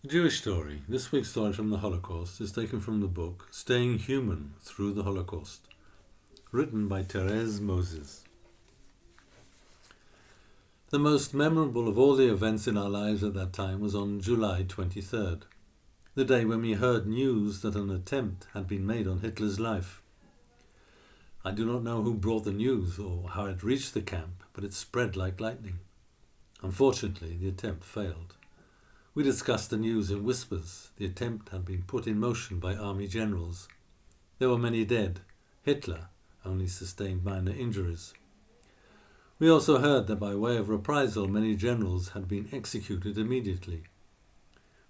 Jewish story. This week's story from the Holocaust is taken from the book Staying Human Through the Holocaust, written by Terez Mozes. The most memorable of all the events in our lives at that time was on July 23rd, the day when we heard news that an attempt had been made on Hitler's life. I do not know who brought the news or how it reached the camp, but it spread like lightning. Unfortunately, the attempt failed. We discussed the news in whispers. The attempt had been put in motion by army generals. There were many dead. Hitler only sustained minor injuries. We also heard that by way of reprisal many generals had been executed immediately.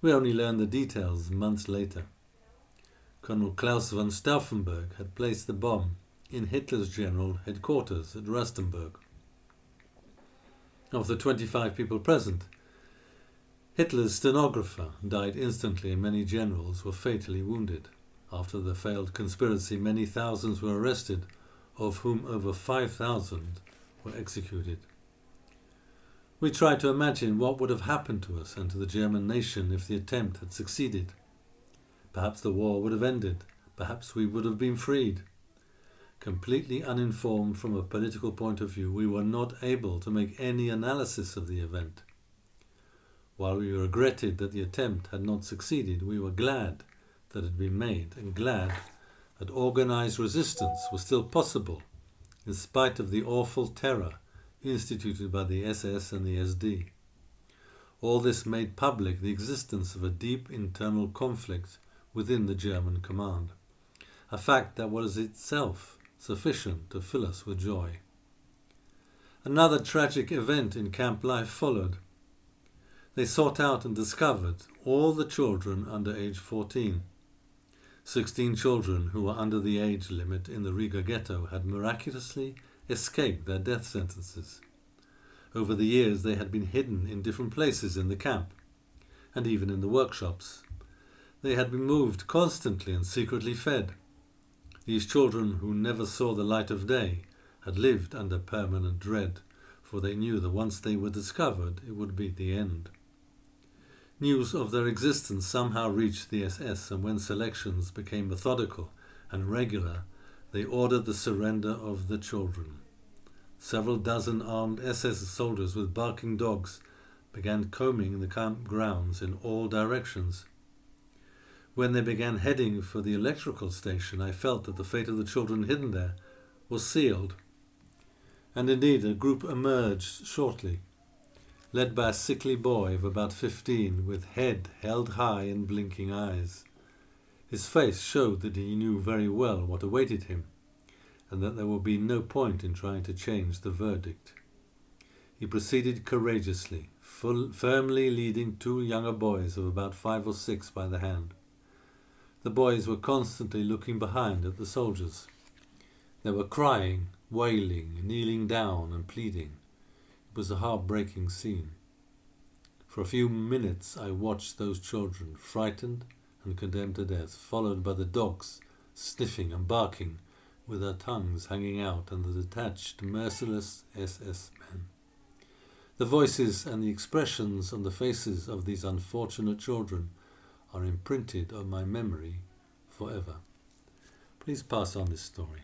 We only learned the details months later. Colonel Klaus von Stauffenberg had placed the bomb in Hitler's general headquarters at Rastenburg. Of the 25 people present, Hitler's stenographer died instantly and many generals were fatally wounded. After the failed conspiracy, many thousands were arrested, of whom over 5,000 were executed. We tried to imagine what would have happened to us and to the German nation if the attempt had succeeded. Perhaps the war would have ended. Perhaps we would have been freed. Completely uninformed from a political point of view, we were not able to make any analysis of the event. While we regretted that the attempt had not succeeded, we were glad that it had been made and glad that organized resistance was still possible in spite of the awful terror instituted by the SS and the SD. All this made public the existence of a deep internal conflict within the German command, a fact that was itself sufficient to fill us with joy. Another tragic event in camp life followed. They sought out and discovered all the children under age 14. 16 children who were under the age limit in the Riga ghetto had miraculously escaped their death sentences. Over the years they had been hidden in different places in the camp, and even in the workshops. They had been moved constantly and secretly fed. These children, who never saw the light of day, had lived under permanent dread, for they knew that once they were discovered, it would be the end. News of their existence somehow reached the SS, and when selections became methodical and regular, they ordered the surrender of the children. Several dozen armed SS soldiers with barking dogs began combing the camp grounds in all directions. When they began heading for the electrical station, I felt that the fate of the children hidden there was sealed. And indeed, a group emerged shortly, led by a sickly boy of about 15 with head held high and blinking eyes. His face showed that he knew very well what awaited him, and that there would be no point in trying to change the verdict. He proceeded courageously, firmly leading 2 younger boys of about 5 or 6 by the hand. The boys were constantly looking behind at the soldiers. They were crying, wailing, kneeling down and pleading. It was a heartbreaking scene. For a few minutes I watched those children, frightened and condemned to death, followed by the dogs, sniffing and barking, with their tongues hanging out, and the detached, merciless SS men. The voices and the expressions on the faces of these unfortunate children are imprinted on my memory forever. Please pass on this story.